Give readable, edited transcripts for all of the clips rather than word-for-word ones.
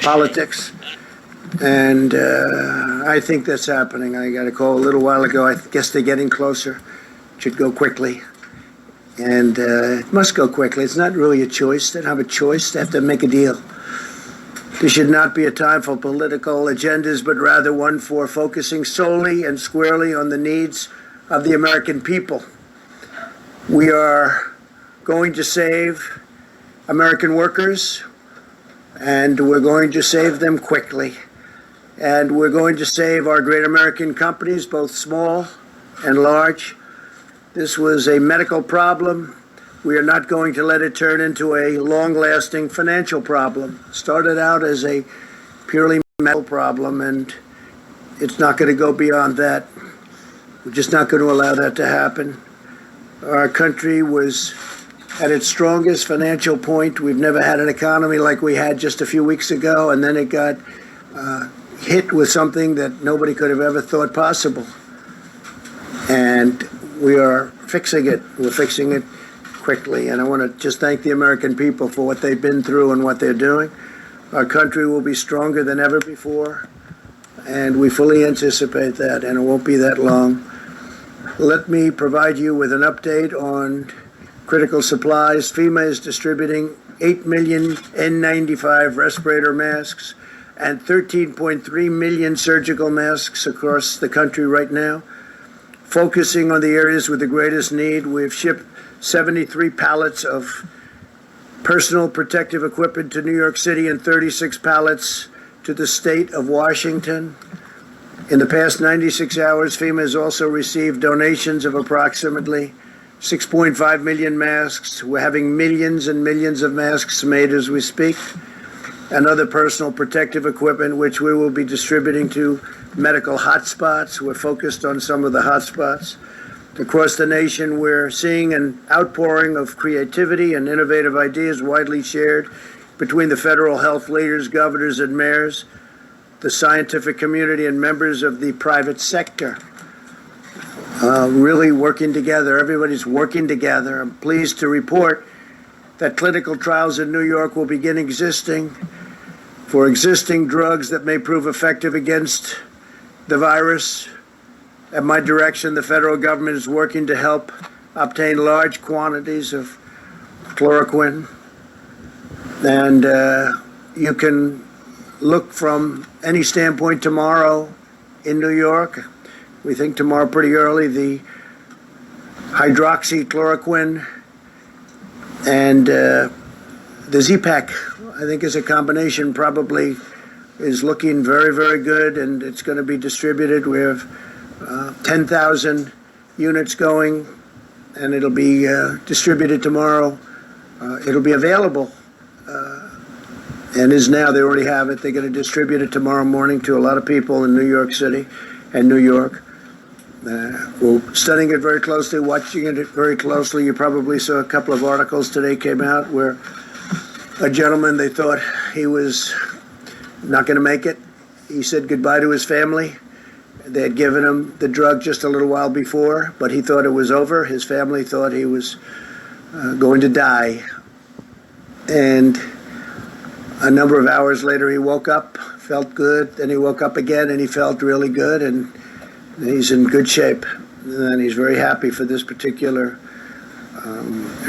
politics. And I think that's happening. I got a call a little while ago. I guess they're getting closer. It should go quickly. And it must go quickly. It's not really a choice. They don't have a choice. They have to make a deal. This should not be a time for political agendas, but rather one for focusing solely and squarely on the needs of the American people. We are going to save American workers, and we're going to save them quickly. And we're going to save our great American companies, both small and large. This was a medical problem. We are not going to let it turn into a long-lasting financial problem. It started out as a purely medical problem, and it's not going to go beyond that. We're just not going to allow that to happen. Our country was at its strongest financial point. We've never had an economy like we had just a few weeks ago, and then it got hit with something that nobody could have ever thought possible. And we are fixing it. We're fixing it quickly. And I want to just thank the American people for what they've been through and what they're doing. Our country will be stronger than ever before, and we fully anticipate that, and it won't be that long. Let me provide you with an update on critical supplies. FEMA is distributing 8 million N95 respirator masks and 13.3 million surgical masks across the country right now. Focusing on the areas with the greatest need, we've shipped 73 pallets of personal protective equipment to New York City and 36 pallets to the state of Washington. In the past 96 hours, FEMA has also received donations of approximately 6.5 million masks. We're having millions and millions of masks made as we speak, and other personal protective equipment, which we will be distributing to medical hotspots. We're focused on some of the hotspots. Across the nation, we're seeing an outpouring of creativity and innovative ideas widely shared between the federal health leaders, governors, and mayors, the scientific community, and members of the private sector. Really working together. Everybody's working together. I'm pleased to report that clinical trials in New York will begin existing for existing drugs that may prove effective against the virus. At my direction, the federal government is working to help obtain large quantities of chloroquine. And you can look from any standpoint tomorrow in New York. We think tomorrow pretty early, the hydroxychloroquine and the Z-Pak, I think is a combination, probably is looking very, very good, and it's going to be distributed. We have 10,000 units going, and it'll be distributed tomorrow. It'll be available, and is now. They already have it. They're going to distribute it tomorrow morning to a lot of people in New York City and New York. We're studying it very closely, watching it very closely. You probably saw a couple of articles today came out where a gentleman, they thought he was not going to make it. He said goodbye to his family. They had given him the drug just a little while before, but he thought it was over. His family thought he was going to die. And a number of hours later, he woke up, felt good. Then he woke up again, and he felt really good, and he's in good shape. And he's very happy for this particular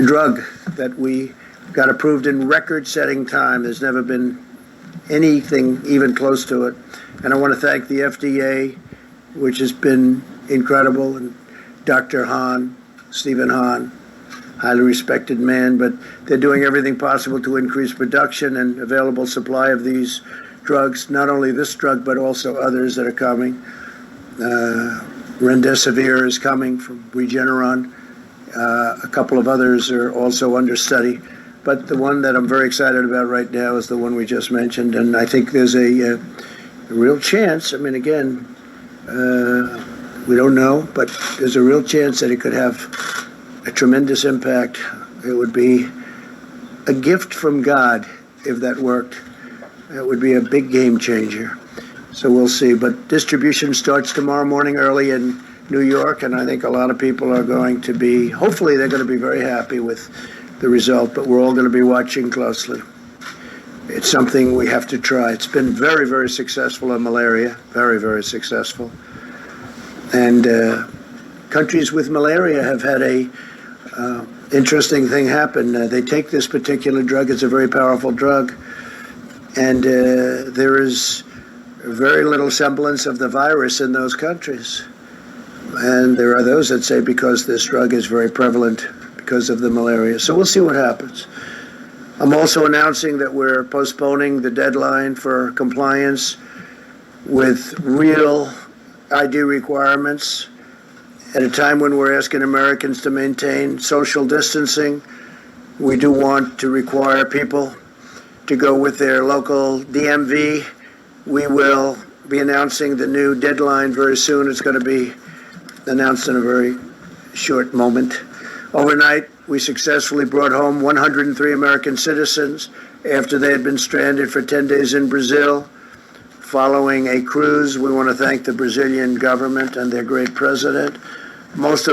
drug that we got approved in record-setting time. There's never been anything even close to it. And I want to thank the FDA, which has been incredible, and Dr. Hahn, Stephen Hahn, highly respected man, but they're doing everything possible to increase production and available supply of these drugs, not only this drug, but also others that are coming. Remdesivir is coming from Regeneron. A couple of others are also under study. But the one that I'm very excited about right now is the one we just mentioned, and I think there's a real chance. I mean, again, we don't know, but there's a real chance that it could have a tremendous impact. It would be a gift from God if that worked. It would be a big game changer. So we'll see. But distribution starts tomorrow morning early in New York, and I think a lot of people are going to be, hopefully they're going to be very happy with the result, but we're all going to be watching closely. It's something we have to try. It's been very, very successful in malaria, very, very successful. And countries with malaria have had a interesting thing happen. They take this particular drug. It's a very powerful drug. And there is very little semblance of the virus in those countries. And there are those that say because this drug is very prevalent because of the malaria. So we'll see what happens. I'm also announcing that we're postponing the deadline for compliance with real ID requirements at a time when we're asking Americans to maintain social distancing. We do want to require people to go with their local DMV. We will be announcing the new deadline very soon. It's going to be announced in a very short moment. Overnight, we successfully brought home 103 American citizens after they had been stranded for 10 days in Brazil following a cruise. We want to thank the Brazilian government and their great president. Most of